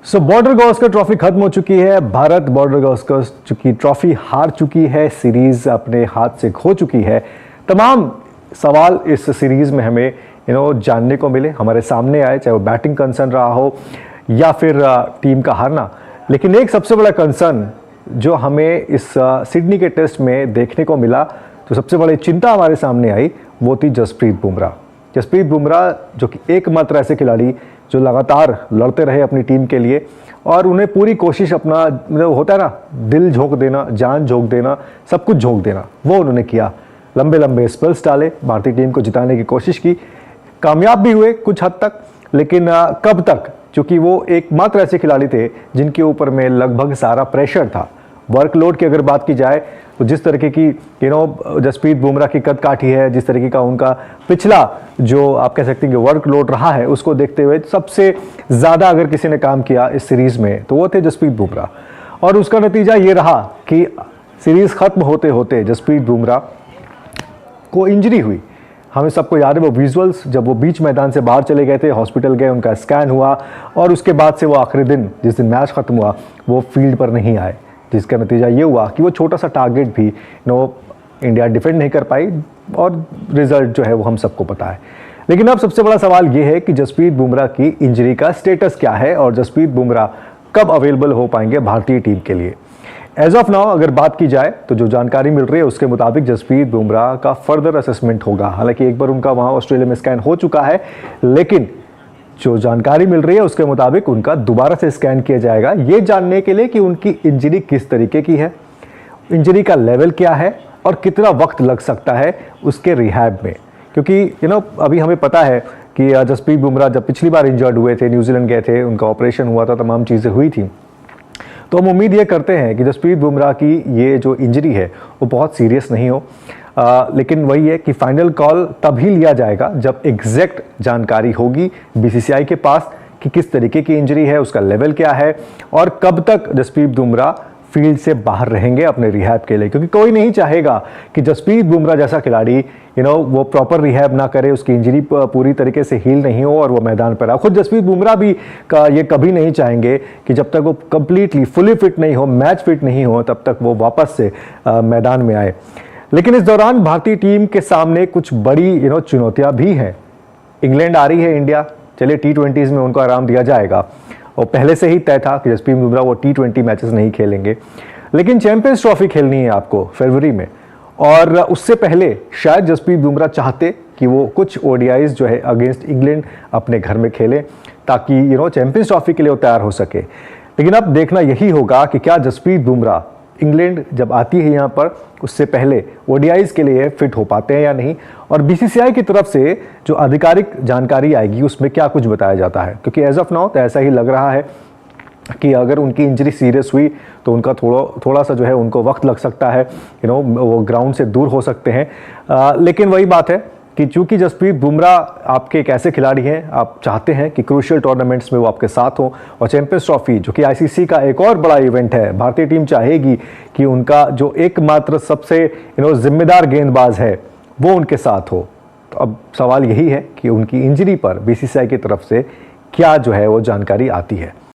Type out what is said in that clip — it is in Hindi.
बॉर्डर गावस्कर ट्रॉफी खत्म हो चुकी है। भारत बॉर्डर गावस्कर चुकी ट्रॉफी हार चुकी है, सीरीज अपने हाथ से खो चुकी है। तमाम सवाल इस सीरीज में हमें जानने को मिले, हमारे सामने आए, चाहे वो बैटिंग कंसर्न रहा हो या फिर टीम का हारना। लेकिन एक सबसे बड़ा कंसर्न जो हमें इस सिडनी के टेस्ट में देखने को मिला, तो सबसे बड़ी चिंता हमारे सामने आई, वो थी जसप्रीत बुमराह। जसप्रीत बुमराह जो कि एकमात्र ऐसे खिलाड़ी जो लगातार लड़ते रहे अपनी टीम के लिए, और उन्हें पूरी कोशिश अपना मतलब होता है ना, दिल झोंक देना, जान झोंक देना, सब कुछ झोंक देना, वो उन्होंने किया। लंबे लंबे स्पेल्स डाले, भारतीय टीम को जिताने की कोशिश की, कामयाब भी हुए कुछ हद तक। लेकिन कब तक, क्योंकि वो एकमात्र ऐसे खिलाड़ी थे जिनके ऊपर में लगभग सारा प्रेशर था। वर्कलोड की अगर बात की जाए तो जिस तरीके की जसप्रीत बुमराह की कद काठी है, जिस तरीके का उनका पिछला जो आप कह सकते हैं कि वर्कलोड रहा है, उसको देखते हुए सबसे ज़्यादा अगर किसी ने काम किया इस सीरीज़ में तो वो थे जसप्रीत बुमराह। और उसका नतीजा ये रहा कि सीरीज़ ख़त्म होते होते जसप्रीत बुमराह को इंजरी हुई। हमें सबको याद है वो विजुअल्स, जब वो बीच मैदान से बाहर चले गए थे, हॉस्पिटल गए, उनका स्कैन हुआ और उसके बाद से वो आखिरी दिन, जिस दिन मैच ख़त्म हुआ, वो फील्ड पर नहीं आए, जिसका नतीजा ये हुआ कि वो छोटा सा टारगेट भी इंडिया डिफेंड नहीं कर पाई और रिजल्ट जो है वो हम सबको पता है। लेकिन अब सबसे बड़ा सवाल ये है कि जसप्रीत बुमराह की इंजरी का स्टेटस क्या है और जसप्रीत बुमराह कब अवेलेबल हो पाएंगे भारतीय टीम के लिए। एज ऑफ नाउ अगर बात की जाए तो जो जानकारी मिल रही है उसके मुताबिक जसप्रीत बुमराह का फर्दर असेसमेंट होगा। हालांकि एक बार उनका वहाँ ऑस्ट्रेलिया में स्कैन हो चुका है, लेकिन जो जानकारी मिल रही है उसके मुताबिक उनका दोबारा से स्कैन किया जाएगा, ये जानने के लिए कि उनकी इंजरी किस तरीके की है, इंजरी का लेवल क्या है और कितना वक्त लग सकता है उसके रिहैब में। क्योंकि अभी हमें पता है कि जसप्रीत बुमराह जब पिछली बार इंजर्ड हुए थे, न्यूजीलैंड गए थे, उनका ऑपरेशन हुआ था, तमाम चीज़ें हुई थी, तो हम उम्मीद ये करते हैं कि जसप्रीत बुमराह की ये जो इंजरी है वो बहुत सीरियस नहीं हो। लेकिन वही है कि फाइनल कॉल तभी लिया जाएगा जब एग्जैक्ट जानकारी होगी बीसीसीआई के पास कि किस तरीके की इंजरी है, उसका लेवल क्या है और कब तक जसप्रीत बुमराह फील्ड से बाहर रहेंगे अपने रिहैब के लिए। क्योंकि कोई नहीं चाहेगा कि जसप्रीत बुमराह जैसा खिलाड़ी वो प्रॉपर रिहैब ना करे, उसकी इंजरी पूरी तरीके से हील नहीं हो और वो मैदान पर आए। खुद जसप्रीत बुमराह भी ये कभी नहीं चाहेंगे कि जब तक वो कंप्लीटली फुली फिट नहीं हो, मैच फिट नहीं हो, तब तक वो वापस से मैदान में आए। लेकिन इस दौरान भारतीय टीम के सामने कुछ बड़ी चुनौतियां भी हैं। इंग्लैंड आ रही है इंडिया, चलिए T20s में उनको आराम दिया जाएगा और पहले से ही तय था कि जसप्रीत बुमराह वो T20 मैचेस नहीं खेलेंगे। लेकिन चैंपियंस ट्रॉफी खेलनी है आपको फरवरी में, और उससे पहले शायद जसप्रीत बुमराह चाहते कि वो कुछ ODIs जो है अगेंस्ट इंग्लैंड अपने घर में खेलें ताकि चैंपियंस ट्रॉफी के लिए वो तैयार हो सके। लेकिन अब देखना यही होगा कि क्या जसप्रीत बुमराह इंग्लैंड जब आती है यहाँ पर उससे पहले ODIs के लिए फिट हो पाते हैं या नहीं, और बीसीसीआई की तरफ से जो आधिकारिक जानकारी आएगी उसमें क्या कुछ बताया जाता है। क्योंकि एज ऑफ नाउ तो ऐसा ही लग रहा है कि अगर उनकी इंजरी सीरियस हुई तो उनका थोड़ा सा जो है उनको वक्त लग सकता है, वो ग्राउंड से दूर हो सकते हैं। लेकिन वही बात है कि चूंकि जसप्रीत बुमराह आपके एक ऐसे खिलाड़ी हैं, आप चाहते हैं कि क्रूशियल टूर्नामेंट्स में वो आपके साथ हो, और चैंपियंस ट्रॉफी जो कि ICC का एक और बड़ा इवेंट है, भारतीय टीम चाहेगी कि उनका जो एकमात्र सबसे जिम्मेदार गेंदबाज है वो उनके साथ हो। तो अब सवाल यही है कि उनकी इंजरी पर BCCI की तरफ से क्या जो है वो जानकारी आती है।